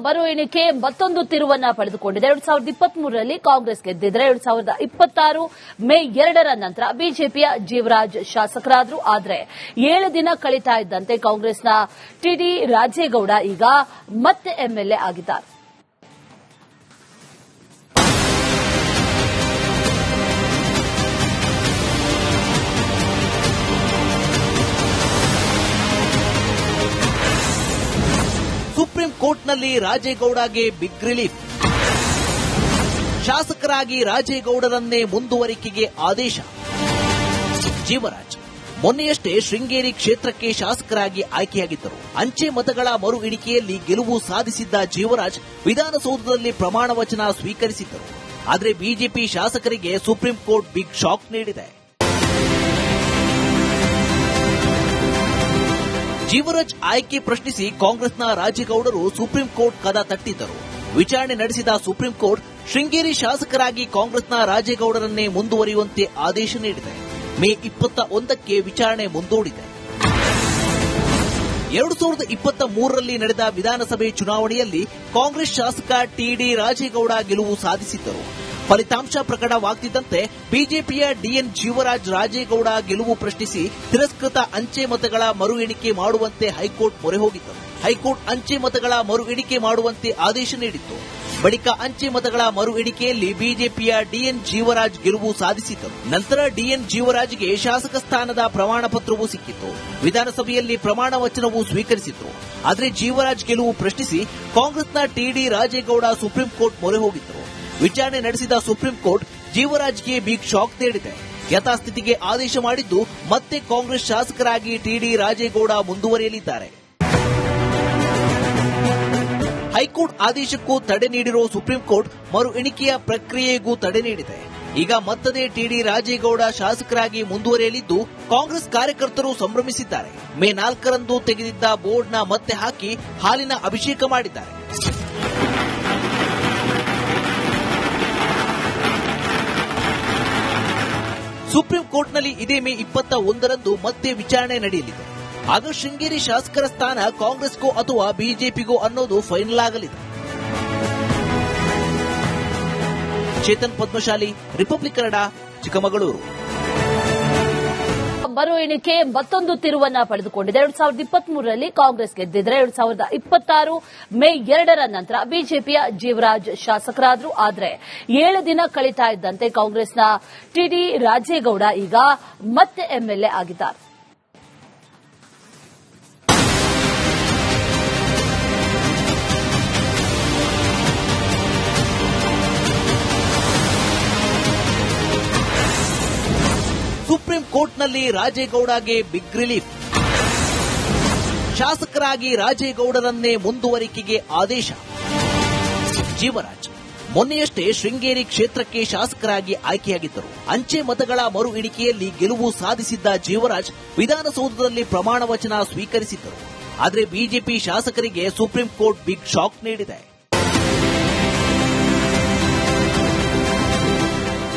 ಮರು ಎಣಿಕೆ ಮತ್ತೊಂದು ತಿರುವನ್ನ ಪಡೆದುಕೊಂಡಿದೆ. 2023ರಲ್ಲಿ ಕಾಂಗ್ರೆಸ್ ಗೆದ್ದಿದ್ರೆ 2026 ಮೇ 2ರ ನಂತರ ಬಿಜೆಪಿಯ ಜೀವರಾಜ್ ಶಾಸಕರಾದ್ರು. ಆದರೆ 7 ದಿನ ಕಳೀತಾ ಇದ್ದಂತೆ ಕಾಂಗ್ರೆಸ್ನ ಟಿಡಿ ರಾಜೇಗೌಡ ಈಗ ಮತ್ತೆ ಎಂಎಲ್ಎ ಆಗಿದ್ದಾರೆ. ಸುಪ್ರೀಂ ಕೋರ್ಟ್ನಲ್ಲಿ ರಾಜೇಗೌಡಗೆ ಬಿಗ್ ರಿಲೀಫ್. ಶಾಸಕರಾಗಿ ರಾಜೇಗೌಡರನ್ನೇ ಮುಂದುವರಿಕೆಗೆ ಆದೇಶ. ಜೀವರಾಜ್ ಮೊನ್ನೆಯಷ್ಟೇ ಶೃಂಗೇರಿ ಕ್ಷೇತ್ರಕ್ಕೆ ಶಾಸಕರಾಗಿ ಆಯ್ಕೆಯಾಗಿದ್ದರು. ಅಂಚೆ ಮತಗಳ ಮರು ಎಣಿಕೆಯಲ್ಲಿ ಗೆಲುವು ಸಾಧಿಸಿದ್ದ ಜೀವರಾಜ್ ವಿಧಾನಸೌಧದಲ್ಲಿ ಪ್ರಮಾಣ ವಚನ ಸ್ವೀಕರಿಸಿದ್ದರು. ಆದರೆ ಬಿಜೆಪಿ ಶಾಸಕರಿಗೆ ಸುಪ್ರೀಂ ಕೋರ್ಟ್ ಬಿಗ್ ಶಾಕ್ ನೀಡಿದೆ. ಜೀವರಾಜ್ ಆಯ್ಕೆ ಪ್ರಶ್ನಿಸಿ ಕಾಂಗ್ರೆಸ್ನ ರಾಜೇಗೌಡರು ಸುಪ್ರೀಂ ಕೋರ್ಟ್ ಕದ ತಟ್ಟಿದ್ದರು. ವಿಚಾರಣೆ ನಡೆಸಿದ ಸುಪ್ರೀಂ ಕೋರ್ಟ್ ಶೃಂಗೇರಿ ಶಾಸಕರಾಗಿ ಕಾಂಗ್ರೆಸ್ನ ರಾಜೇಗೌಡರನ್ನೇ ಮುಂದುವರಿಯುವಂತೆ ಆದೇಶ ನೀಡಿದೆ. ಮೇ 21ಕ್ಕೆ ವಿಚಾರಣೆ ಮುಂದೂಡಿದೆ. 2023ರಲ್ಲಿ ನಡೆದ ವಿಧಾನಸಭೆ ಚುನಾವಣೆಯಲ್ಲಿ ಕಾಂಗ್ರೆಸ್ ಶಾಸಕ ಟಿಡಿ ರಾಜೇಗೌಡ ಗೆಲುವು ಸಾಧಿಸಿದ್ದರು. ಫಲಿತಾಂಶ ಪ್ರಕಟವಾಗುತ್ತಿದ್ದಂತೆ ಬಿಜೆಪಿಯ ಡಿಎನ್ ಜೀವರಾಜ್ ರಾಜೇಗೌಡ ಗೆಲುವು ಪ್ರಶ್ನಿಸಿ ತಿರಸ್ಕೃತ ಅಂಚೆ ಮತಗಳ ಮರು ಎಣಿಕೆ ಮಾಡುವಂತೆ ಹೈಕೋರ್ಟ್ ಮೊರೆ ಹೋಗಿದ್ದರು. ಹೈಕೋರ್ಟ್ ಅಂಚೆ ಮತಗಳ ಮರು ಎಣಿಕೆ ಮಾಡುವಂತೆ ಆದೇಶ ನೀಡಿತ್ತು. ಬಳಿಕ ಅಂಚೆ ಮತಗಳ ಮರು ಎಣಿಕೆಯಲ್ಲಿ ಬಿಜೆಪಿಯ ಡಿಎನ್ ಜೀವರಾಜ್ ಗೆಲುವು ಸಾಧಿಸಿದ್ದರು. ನಂತರ ಡಿಎನ್ ಜೀವರಾಜ್ಗೆ ಶಾಸಕ ಸ್ಥಾನದ ಪ್ರಮಾಣ ಪತ್ರವೂ ಸಿಕ್ಕಿತ್ತು. ವಿಧಾನಸಭೆಯಲ್ಲಿ ಪ್ರಮಾಣ ವಚನವೂ ಸ್ವೀಕರಿಸಿದ್ರು. ಆದರೆ ಜೀವರಾಜ್ ಗೆಲುವು ಪ್ರಶ್ನಿಸಿ ಕಾಂಗ್ರೆಸ್ನ ಟಿಡಿ ರಾಜೇಗೌಡ ಸುಪ್ರೀಂ ಕೋರ್ಟ್ ಮೊರೆ ಹೋಗಿದ್ದರು. ವಿಚಾರಣೆ ನಡೆಸಿದ ಸುಪ್ರೀಂ ಕೋರ್ಟ್ ಜೀವರಾಜ್ಗೆ ಬಿಗ್ ಶಾಕ್ ನೀಡಿದೆ. ಯಥಾಸ್ಥಿತಿಗೆ ಆದೇಶ ಮಾಡಿದ್ದು ಮತ್ತೆ ಕಾಂಗ್ರೆಸ್ ಶಾಸಕರಾಗಿ ಟಿಡಿ ರಾಜೇಗೌಡ ಮುಂದುವರಿಯಲಿದ್ದಾರೆ. ಹೈಕೋರ್ಟ್ ಆದೇಶಕ್ಕೂ ತಡೆ ನೀಡಿರುವ ಸುಪ್ರೀಂ ಕೋರ್ಟ್ ಮರು ಎಣಿಕೆಯ ಪ್ರಕ್ರಿಯೆಗೂ ತಡೆ ನೀಡಿದೆ. ಈಗ ಮತ್ತದೇ ಟಿಡಿ ರಾಜೇಗೌಡ ಶಾಸಕರಾಗಿ ಮುಂದುವರಿಯಲಿದ್ದು ಕಾಂಗ್ರೆಸ್ ಕಾರ್ಯಕರ್ತರು ಸಂಭ್ರಮಿಸಿದ್ದಾರೆ. ಮೇ 4ರಂದು ತೆಗೆದಿದ್ದ ಬೋರ್ಡ್ನ ಮತ್ತೆ ಹಾಕಿ ಹಾಲಿನ ಅಭಿಷೇಕ ಮಾಡಿದ್ದಾರೆ. ಸುಪ್ರೀಂ ಕೋರ್ಟ್ನಲ್ಲಿ ಇದೇ ಮೇ 21ರಂದು ಮತ್ತೆ ವಿಚಾರಣೆ ನಡೆಯಲಿದೆ. ಆಗ ಶೃಂಗೇರಿ ಶಾಸಕರ ಸ್ಥಾನ ಕಾಂಗ್ರೆಸ್ಗೋ ಅಥವಾ ಬಿಜೆಪಿಗೋ ಅನ್ನೋದು ಫೈನಲ್ ಆಗಲಿದೆ. ಚೇತನ್ ಪದ್ಮಶಾಲಿ, ರಿಪಬ್ಲಿಕ್ ಕನ್ನಡ, ಚಿಕ್ಕಮಗಳೂರು. ಮರು ಎಣಿಕೆ ಮತ್ತೊಂದು ತಿರುವನ್ನ ಪಡೆದುಕೊಂಡಿದೆ. 2023ರಲ್ಲಿ ಕಾಂಗ್ರೆಸ್ ಗೆದ್ದಿದ್ರೆ 2026 ಮೇ 2ರ ನಂತರ ಬಿಜೆಪಿಯ ಜೀವರಾಜ್ ಶಾಸಕರಾದ್ರು. ಆದರೆ 7 ದಿನ ಕಳೀತಾ ಇದ್ದಂತೆ ಕಾಂಗ್ರೆಸ್ನ ಟಿಡಿ ರಾಜೇಗೌಡ ಈಗ ಮತ್ತೆ ಎಂಎಲ್ಎ ಆಗಿದ್ದಾರೆ. ಸುಪ್ರೀಂ ಕೋರ್ಟ್ನಲ್ಲಿ ರಾಜೇಗೌಡಗೆ ಬಿಗ್ ರಿಲೀಫ್. ಶಾಸಕರಾಗಿ ರಾಜೇಗೌಡರನ್ನೇ ಮುಂದುವರಿಕೆಗೆ ಆದೇಶ. ಜೀವರಾಜ್ ಮೊನ್ನೆಯಷ್ಟೇ ಶೃಂಗೇರಿ ಕ್ಷೇತ್ರಕ್ಕೆ ಶಾಸಕರಾಗಿ ಆಯ್ಕೆಯಾಗಿದ್ದರು. ಅಂಚೆ ಮತಗಳ ಮರು ಎಣಿಕೆಯಲ್ಲಿ ಗೆಲುವು ಸಾಧಿಸಿದ್ದ ಜೀವರಾಜ್ ವಿಧಾನಸೌಧದಲ್ಲಿ ಪ್ರಮಾಣ ವಚನ ಸ್ವೀಕರಿಸಿದ್ದರು. ಆದರೆ ಬಿಜೆಪಿ ಶಾಸಕರಿಗೆ ಸುಪ್ರೀಂ ಕೋರ್ಟ್ ಬಿಗ್ ಶಾಕ್ ನೀಡಿದೆ.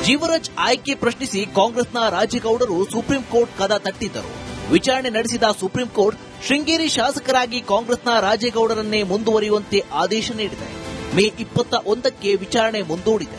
ಜೀವರಾಜ್ ಆಯ್ಕೆ ಪ್ರಶ್ನಿಸಿ ಕಾಂಗ್ರೆಸ್ನ ರಾಜೇಗೌಡರು ಸುಪ್ರೀಂ ಕೋರ್ಟ್ ಕದ ತಟ್ಟಿದ್ದರು. ವಿಚಾರಣೆ ನಡೆಸಿದ ಸುಪ್ರೀಂ ಕೋರ್ಟ್ ಶೃಂಗೇರಿ ಶಾಸಕರಾಗಿ ಕಾಂಗ್ರೆಸ್ನ ರಾಜೇಗೌಡರನ್ನೇ ಮುಂದುವರಿಯುವಂತೆ ಆದೇಶ ನೀಡಿದೆ. ಮೇ 21ಕ್ಕೆ ವಿಚಾರಣೆ ಮುಂದೂಡಿದೆ.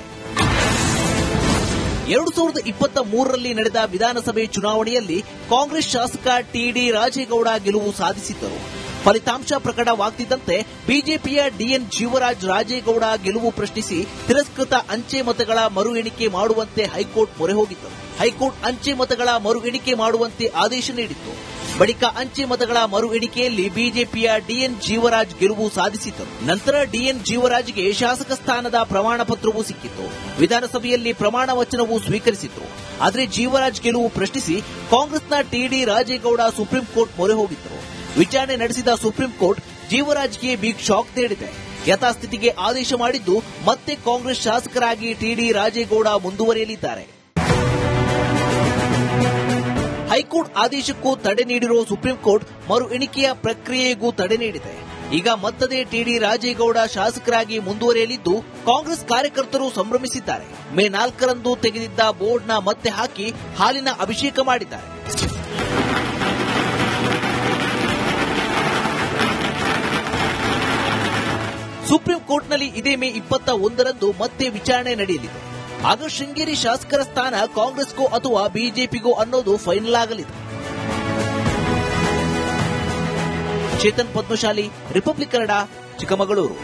2023ರಲ್ಲಿ ನಡೆದ ವಿಧಾನಸಭೆ ಚುನಾವಣೆಯಲ್ಲಿ ಕಾಂಗ್ರೆಸ್ ಶಾಸಕ ಟಿಡಿ ರಾಜೇಗೌಡ ಗೆಲುವು ಸಾಧಿಸಿದ್ದರು. ಫಲಿತಾಂಶ ಪ್ರಕಟವಾಗುತ್ತಿದ್ದಂತೆ ಬಿಜೆಪಿಯ ಡಿಎನ್ ಜೀವರಾಜ್ ರಾಜೇಗೌಡ ಗೆಲುವು ಪ್ರಶ್ನಿಸಿ ತಿರಸ್ಕೃತ ಅಂಚೆ ಮತಗಳ ಮರು ಎಣಿಕೆ ಮಾಡುವಂತೆ ಹೈಕೋರ್ಟ್ ಮೊರೆ ಹೋಗಿದ್ದರು. ಹೈಕೋರ್ಟ್ ಅಂಚೆ ಮತಗಳ ಮರು ಎಣಿಕೆ ಮಾಡುವಂತೆ ಆದೇಶ ನೀಡಿತ್ತು. ಬಳಿಕ ಅಂಚೆ ಮತಗಳ ಮರು ಎಣಿಕೆಯಲ್ಲಿ ಬಿಜೆಪಿಯ ಡಿಎನ್ ಜೀವರಾಜ್ ಗೆಲುವು ಸಾಧಿಸಿದ್ದರು. ನಂತರ ಡಿಎನ್ ಜೀವರಾಜ್ಗೆ ಶಾಸಕ ಸ್ಥಾನದ ಪ್ರಮಾಣ ಪತ್ರವೂ ಸಿಕ್ಕಿತ್ತು. ವಿಧಾನಸಭೆಯಲ್ಲಿ ಪ್ರಮಾಣ ವಚನವೂ ಸ್ವೀಕರಿಸಿದ್ರು. ಆದರೆ ಜೀವರಾಜ್ ಗೆಲುವು ಪ್ರಶ್ನಿಸಿ ಕಾಂಗ್ರೆಸ್ನ ಟಿಡಿ ರಾಜೇಗೌಡ ಸುಪ್ರೀಂ ಕೋರ್ಟ್ ಮೊರೆ ಹೋಗಿದ್ದರು. ವಿಚಾರಣೆ ನಡೆಸಿದ ಸುಪ್ರೀಂ ಕೋರ್ಟ್ ಜೀವರಾಜ್ಗೆ ಬಿಗ್ ಶಾಕ್ ನೀಡಿದೆ. ಯಥಾಸ್ಥಿತಿಗೆ ಆದೇಶ ಮಾಡಿದ್ದು ಮತ್ತೆ ಕಾಂಗ್ರೆಸ್ ಶಾಸಕರಾಗಿ ಟಿಡಿ ರಾಜೇಗೌಡ ಮುಂದುವರಿಯಲಿದ್ದಾರೆ. ಹೈಕೋರ್ಟ್ ಆದೇಶಕ್ಕೂ ತಡೆ ನೀಡಿರುವ ಸುಪ್ರೀಂ ಕೋರ್ಟ್ ಮರು ಎಣಿಕೆಯ ಪ್ರಕ್ರಿಯೆಗೂ ತಡೆ ನೀಡಿದೆ. ಈಗ ಮತ್ತದೇ ಟಿಡಿ ರಾಜೇಗೌಡ ಶಾಸಕರಾಗಿ ಮುಂದುವರಿಯಲಿದ್ದು ಕಾಂಗ್ರೆಸ್ ಕಾರ್ಯಕರ್ತರು ಸಂಭ್ರಮಿಸಿದ್ದಾರೆ. ಮೇ 4ರಂದು ತೆಗೆದಿದ್ದ ಬೋರ್ಡ್ನ ಮತ್ತೆ ಹಾಕಿ ಹಾಲಿನ ಅಭಿಷೇಕ ಮಾಡಿದ್ದಾರೆ. ಸುಪ್ರೀಂ ಕೋರ್ಟ್ನಲ್ಲಿ ಇದೇ ಮೇ 21ರಂದು ಮತ್ತೆ ವಿಚಾರಣೆ ನಡೆಯಲಿದೆ. ಆಗ ಶೃಂಗೇರಿ ಶಾಸಕರ ಸ್ಥಾನ ಕಾಂಗ್ರೆಸ್ಗೋ ಅಥವಾ ಬಿಜೆಪಿಗೋ ಅನ್ನೋದು ಫೈನಲ್ ಆಗಲಿದೆ. ಚೇತನ್ ಪದ್ಮಶಾಲಿ, ರಿಪಬ್ಲಿಕ್ ಕನ್ನಡ, ಚಿಕ್ಕಮಗಳೂರು.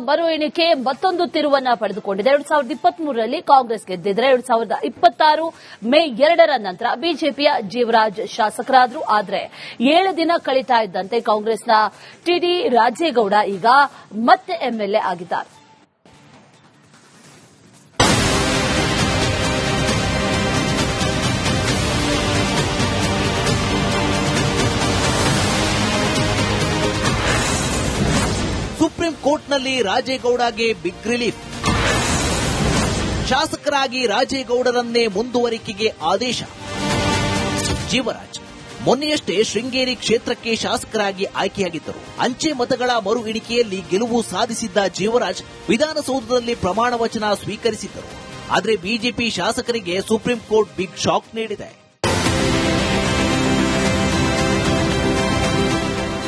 ಮರು ಎಣಿಕೆ ಮತ್ತೊಂದು ತಿರುವನ್ನ ಪಡೆದುಕೊಂಡಿದೆ. 2023ರಲ್ಲಿ ಕಾಂಗ್ರೆಸ್ ಗೆದ್ದಿದ್ರೆ 2026 ಮೇ 2ರ ನಂತರ ಬಿಜೆಪಿಯ ಜೀವರಾಜ್ ಶಾಸಕರಾದ್ರು. ಆದರೆ 7 ದಿನ ಕಳೀತಾ ಇದ್ದಂತೆ ಕಾಂಗ್ರೆಸ್ನ ಟಿಡಿ ರಾಜೇಗೌಡ ಈಗ ಮತ್ತೆ ಎಂಎಲ್ಎ ಆಗಿದ್ದಾರೆ. ಸುಪ್ರೀಂ ಕೋರ್ಟ್ನಲ್ಲಿ ರಾಜೇಗೌಡಗೆ ಬಿಗ್ ರಿಲೀಫ್. ಶಾಸಕರಾಗಿ ರಾಜೇಗೌಡರನ್ನೇ ಮುಂದುವರಿಕೆಗೆ ಆದೇಶ. ಜೀವರಾಜ್ ಮೊನ್ನೆಯಷ್ಟೇ ಶೃಂಗೇರಿ ಕ್ಷೇತ್ರಕ್ಕೆ ಶಾಸಕರಾಗಿ ಆಯ್ಕೆಯಾಗಿದ್ದರು. ಅಂಚೆ ಮತಗಳ ಮರು ಎಣಿಕೆಯಲ್ಲಿ ಗೆಲುವು ಸಾಧಿಸಿದ್ದ ಜೀವರಾಜ್ ವಿಧಾನಸೌಧದಲ್ಲಿ ಪ್ರಮಾಣ ವಚನ ಸ್ವೀಕರಿಸಿದ್ದರು. ಆದರೆ ಬಿಜೆಪಿ ಶಾಸಕರಿಗೆ ಸುಪ್ರೀಂ ಕೋರ್ಟ್ ಬಿಗ್ ಶಾಕ್ ನೀಡಿದೆ.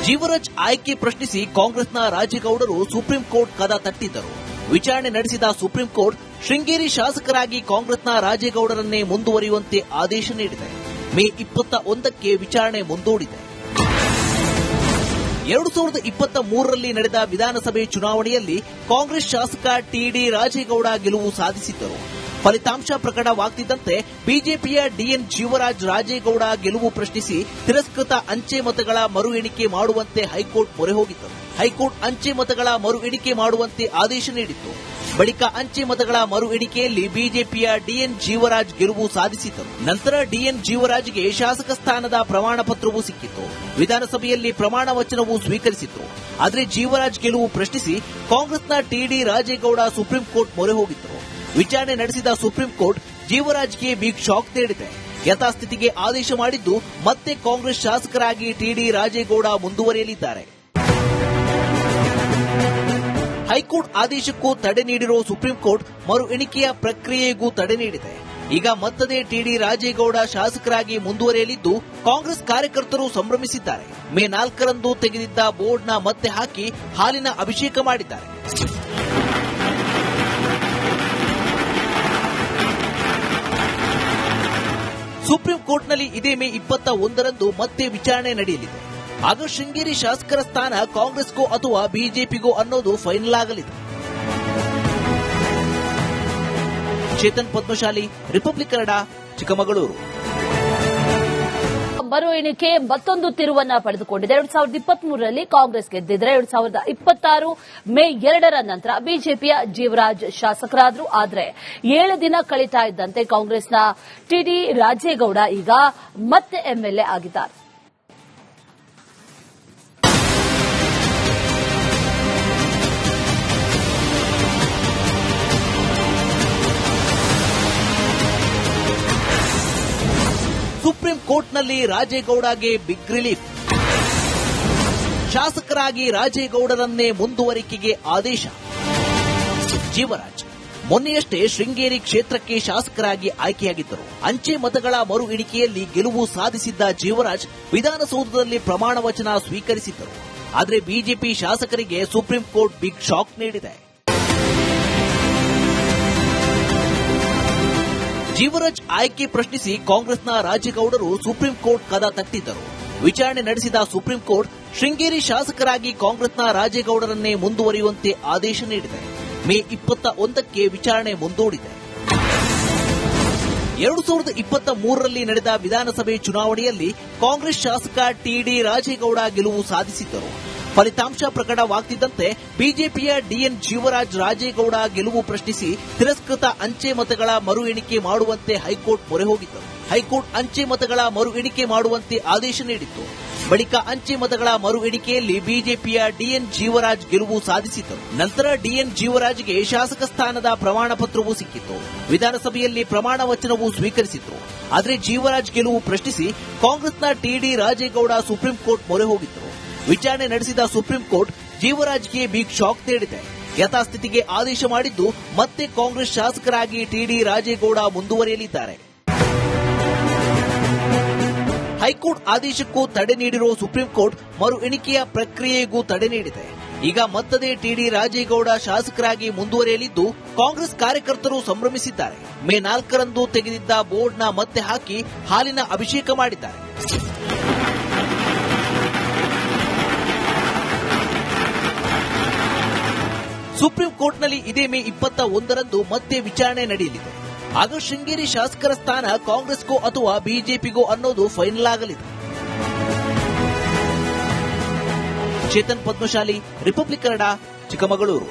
ಜೀವರಾಜ್ ಆಯ್ಕೆ ಪ್ರಶ್ನಿಸಿ ಕಾಂಗ್ರೆಸ್ನ ರಾಜೇಗೌಡರು ಸುಪ್ರೀಂ ಕೋರ್ಟ್ ಕದ ತಟ್ಟಿದ್ದರು. ವಿಚಾರಣೆ ನಡೆಸಿದ ಸುಪ್ರೀಂ ಕೋರ್ಟ್ ಶೃಂಗೇರಿ ಶಾಸಕರಾಗಿ ಕಾಂಗ್ರೆಸ್ನ ರಾಜೇಗೌಡರನ್ನೇ ಮುಂದುವರಿಯುವಂತೆ ಆದೇಶ ನೀಡಿದೆ. ಮೇ 21ಕ್ಕೆ ವಿಚಾರಣೆ ಮುಂದೂಡಿದೆ. 2023ರಲ್ಲಿ ನಡೆದ ವಿಧಾನಸಭೆ ಚುನಾವಣೆಯಲ್ಲಿ ಕಾಂಗ್ರೆಸ್ ಶಾಸಕ ಟಿಡಿ ರಾಜೇಗೌಡ ಗೆಲುವು ಸಾಧಿಸಿದ್ದರು. ಫಲಿತಾಂಶ ಪ್ರಕಟವಾಗುತ್ತಿದ್ದಂತೆ ಬಿಜೆಪಿಯ ಡಿಎನ್ ಜೀವರಾಜ್ ರಾಜೇಗೌಡ ಗೆಲುವು ಪ್ರಶ್ನಿಸಿ ತಿರಸ್ಕೃತ ಅಂಚೆ ಮತಗಳ ಮರು ಎಣಿಕೆ ಮಾಡುವಂತೆ ಹೈಕೋರ್ಟ್ ಮೊರೆ ಹೋಗಿದ್ದರು. ಹೈಕೋರ್ಟ್ ಅಂಚೆ ಮತಗಳ ಮರು ಎಣಿಕೆ ಮಾಡುವಂತೆ ಆದೇಶ ನೀಡಿತ್ತು. ಬಳಿಕ ಅಂಚೆ ಮತಗಳ ಮರು ಎಣಿಕೆಯಲ್ಲಿ ಬಿಜೆಪಿಯ ಡಿಎನ್ ಜೀವರಾಜ್ ಗೆಲುವು ಸಾಧಿಸಿದ್ದರು. ನಂತರ ಡಿಎನ್ ಜೀವರಾಜ್ಗೆ ಶಾಸಕ ಸ್ಥಾನದ ಪ್ರಮಾಣ ಪತ್ರವೂ ಸಿಕ್ಕಿತ್ತು. ವಿಧಾನಸಭೆಯಲ್ಲಿ ಪ್ರಮಾಣ ವಚನವೂ ಸ್ವೀಕರಿಸಿದ್ರು. ಆದರೆ ಜೀವರಾಜ್ ಗೆಲುವು ಪ್ರಶ್ನಿಸಿ ಕಾಂಗ್ರೆಸ್ನ ಟಿಡಿ ರಾಜೇಗೌಡ ಸುಪ್ರೀಂ ಕೋರ್ಟ್ ಮೊರೆ ಹೋಗಿದ್ದರು. ವಿಚಾರಣೆ ನಡೆಸಿದ ಸುಪ್ರೀಂ ಕೋರ್ಟ್ ಜೀವರಾಜ್ಗೆ ಬಿಗ್ ಶಾಕ್ ನೀಡಿದೆ. ಯಥಾಸ್ಥಿತಿಗೆ ಆದೇಶ ಮಾಡಿದ್ದು ಮತ್ತೆ ಕಾಂಗ್ರೆಸ್ ಶಾಸಕರಾಗಿ ಟಿಡಿ ರಾಜೇಗೌಡ ಮುಂದುವರಿಯಲಿದ್ದಾರೆ. ಹೈಕೋರ್ಟ್ ಆದೇಶಕ್ಕೂ ತಡೆ ನೀಡಿರುವ ಸುಪ್ರೀಂ ಕೋರ್ಟ್ ಮರು ಎಣಿಕೆಯ ಪ್ರಕ್ರಿಯೆಗೂ ತಡೆ ನೀಡಿದೆ. ಈಗ ಮತ್ತದೇ ಟಿಡಿ ರಾಜೇಗೌಡ ಶಾಸಕರಾಗಿ ಮುಂದುವರಿಯಲಿದ್ದು ಕಾಂಗ್ರೆಸ್ ಕಾರ್ಯಕರ್ತರು ಸಂಭ್ರಮಿಸಿದ್ದಾರೆ. ಮೇ 4ರಂದು ತೆಗೆದಿದ್ದ ಬೋರ್ಡ್ನ ಮತ್ತೆ ಹಾಕಿ ಹಾಲಿನ ಅಭಿಷೇಕ ಮಾಡಿದ್ದಾರೆ. ಸುಪ್ರೀಂ ಕೋರ್ಟ್ನಲ್ಲಿ ಇದೇ ಮೇ 21ರಂದು ಮತ್ತೆ ವಿಚಾರಣೆ ನಡೆಯಲಿದೆ. ಆಗ ಶೃಂಗೇರಿ ಶಾಸಕರ ಸ್ಥಾನ ಕಾಂಗ್ರೆಸ್ಗೋ ಅಥವಾ ಬಿಜೆಪಿಗೋ ಅನ್ನೋದು ಫೈನಲ್ ಆಗಲಿದೆ. ಚೇತನ್ ಪದ್ಮಶಾಲಿ, ರಿಪಬ್ಲಿಕ್ ಕನ್ನಡ, ಚಿಕ್ಕಮಗಳೂರು. ಮರು ಎಣಿಕೆ ಮತ್ತೊಂದು ತಿರುವನ್ನ ಪಡೆದುಕೊಂಡಿದೆ. 2023ರಲ್ಲಿ ಕಾಂಗ್ರೆಸ್ ಗೆದ್ದಿದ್ರೆ 2026 ಮೇ 2ರ ನಂತರ ಬಿಜೆಪಿಯ ಜೀವರಾಜ್ ಶಾಸಕರಾದ್ರು. ಆದರೆ 7 ದಿನ ಕಳೀತಾ ಇದ್ದಂತೆ ಕಾಂಗ್ರೆಸ್ನ ಟಿಡಿ ರಾಜೇಗೌಡ ಈಗ ಮತ್ತೆ ಎಂಎಲ್ಎ ಆಗಿದ್ದಾರೆ. ಸುಪ್ರೀಂ ಕೋರ್ಟ್ನಲ್ಲಿ ರಾಜೇಗೌಡಗೆ ಬಿಗ್ ರಿಲೀಫ್. ಶಾಸಕರಾಗಿ ರಾಜೇಗೌಡರನ್ನೇ ಮುಂದುವರಿಕೆಗೆ ಆದೇಶ. ಜೀವರಾಜ್ ಮೊನ್ನೆಯಷ್ಟೇ ಶೃಂಗೇರಿ ಕ್ಷೇತ್ರಕ್ಕೆ ಶಾಸಕರಾಗಿ ಆಯ್ಕೆಯಾಗಿದ್ದರು. ಅಂಚೆ ಮತಗಳ ಮರು ಎಣಿಕೆಯಲ್ಲಿ ಗೆಲುವು ಸಾಧಿಸಿದ್ದ ಜೀವರಾಜ್ ವಿಧಾನಸೌಧದಲ್ಲಿ ಪ್ರಮಾಣ ವಚನ ಸ್ವೀಕರಿಸಿದ್ದರು. ಆದರೆ ಬಿಜೆಪಿ ಶಾಸಕರಿಗೆ ಸುಪ್ರೀಂ ಕೋರ್ಟ್ ಬಿಗ್ ಶಾಕ್ ನೀಡಿದೆ. ಜೀವರಾಜ್ ಆಯ್ಕೆ ಪ್ರಶ್ನಿಸಿ ಕಾಂಗ್ರೆಸ್ನ ರಾಜೇಗೌಡರು ಸುಪ್ರೀಂ ಕೋರ್ಟ್ ಕದ ತಟ್ಟಿದ್ದರು. ವಿಚಾರಣೆ ನಡೆಸಿದ ಸುಪ್ರೀಂ ಕೋರ್ಟ್ ಶೃಂಗೇರಿ ಶಾಸಕರಾಗಿ ಕಾಂಗ್ರೆಸ್ನ ರಾಜೇಗೌಡರನ್ನೇ ಮುಂದುವರಿಯುವಂತೆ ಆದೇಶ ನೀಡಿದೆ. ಮೇ 21ಕ್ಕೆ ವಿಚಾರಣೆ ಮುಂದೂಡಿದೆ. 2023ರಲ್ಲಿ ನಡೆದ ವಿಧಾನಸಭೆ ಚುನಾವಣೆಯಲ್ಲಿ ಕಾಂಗ್ರೆಸ್ ಶಾಸಕ ಟಿಡಿ ರಾಜೇಗೌಡ ಗೆಲುವು ಸಾಧಿಸಿದ್ದರು. ಫಲಿತಾಂಶ ಪ್ರಕಟವಾಗುತ್ತಿದ್ದಂತೆ ಬಿಜೆಪಿಯ ಡಿಎನ್ ಜೀವರಾಜ್ ರಾಜೇಗೌಡ ಗೆಲುವು ಪ್ರಶ್ನಿಸಿ ತಿರಸ್ಕೃತ ಅಂಚೆ ಮತಗಳ ಮರು ಎಣಿಕೆ ಮಾಡುವಂತೆ ಹೈಕೋರ್ಟ್ ಮೊರೆ ಹೋಗಿದ್ದರು. ಹೈಕೋರ್ಟ್ ಅಂಚೆ ಮತಗಳ ಮರು ಎಣಿಕೆ ಮಾಡುವಂತೆ ಆದೇಶ ನೀಡಿತ್ತು. ಬಳಿಕ ಅಂಚೆ ಮತಗಳ ಮರು ಎಣಿಕೆಯಲ್ಲಿ ಬಿಜೆಪಿಯ ಡಿಎನ್ ಜೀವರಾಜ್ ಗೆಲುವು ಸಾಧಿಸಿದ್ದರು. ನಂತರ ಡಿಎನ್ ಜೀವರಾಜ್ಗೆ ಶಾಸಕ ಸ್ಥಾನದ ಪ್ರಮಾಣ ಪತ್ರವೂ ಸಿಕ್ಕಿತ್ತು. ವಿಧಾನಸಭೆಯಲ್ಲಿ ಪ್ರಮಾಣ ವಚನವೂ ಸ್ವೀಕರಿಸಿದ್ರು. ಆದರೆ ಜೀವರಾಜ್ ಗೆಲುವು ಪ್ರಶ್ನಿಸಿ ಕಾಂಗ್ರೆಸ್ನ ಟಿಡಿ ರಾಜೇಗೌಡ ಸುಪ್ರೀಂ ಕೋರ್ಟ್ ಮೊರೆ ಹೋಗಿದ್ದರು. ವಿಚಾರಣೆ ನಡೆಸಿದ ಸುಪ್ರೀಂ ಕೋರ್ಟ್ ಜೀವರಾಜ್ಗೆ ಬಿಗ್ ಶಾಕ್ ನೀಡಿದೆ. ಯಥಾಸ್ಥಿತಿಗೆ ಆದೇಶ ಮಾಡಿದ್ದು ಮತ್ತೆ ಕಾಂಗ್ರೆಸ್ ಶಾಸಕರಾಗಿ ಟಿಡಿ ರಾಜೇಗೌಡ ಮುಂದುವರಿಯಲಿದ್ದಾರೆ. ಹೈಕೋರ್ಟ್ ಆದೇಶಕ್ಕೂ ತಡೆ ನೀಡಿರುವ ಸುಪ್ರೀಂ ಕೋರ್ಟ್ ಮರು ಎಣಿಕೆಯ ಪ್ರಕ್ರಿಯೆಗೂ ತಡೆ ನೀಡಿದೆ. ಈಗ ಮತ್ತದೇ ಟಿಡಿ ರಾಜೇಗೌಡ ಶಾಸಕರಾಗಿ ಮುಂದುವರಿಯಲಿದ್ದು ಕಾಂಗ್ರೆಸ್ ಕಾರ್ಯಕರ್ತರು ಸಂಭ್ರಮಿಸಿದ್ದಾರೆ. ಮೇ 4ರಂದು ತೆಗೆದಿದ್ದ ಬೋರ್ಡ್ನ ಮತ್ತೆ ಹಾಕಿ ಹಾಲಿನ ಅಭಿಷೇಕ ಮಾಡಿದ್ದಾರೆ. ಸುಪ್ರೀಂ ಕೋರ್ಟ್ನಲ್ಲಿ ಇದೇ ಮೇ 21ರಂದು ಮತ್ತೆ ವಿಚಾರಣೆ ನಡೆಯಲಿದೆ. ಆಗ ಶೃಂಗೇರಿ ಶಾಸಕರ ಸ್ಥಾನ ಕಾಂಗ್ರೆಸ್ಗೋ ಅಥವಾ ಬಿಜೆಪಿಗೋ ಅನ್ನೋದು ಫೈನಲ್ ಆಗಲಿದೆ. ಚೇತನ್ ಪದ್ಮಶಾಲಿ, ರಿಪಬ್ಲಿಕ್ ಕನ್ನಡ, ಚಿಕ್ಕಮಗಳೂರು.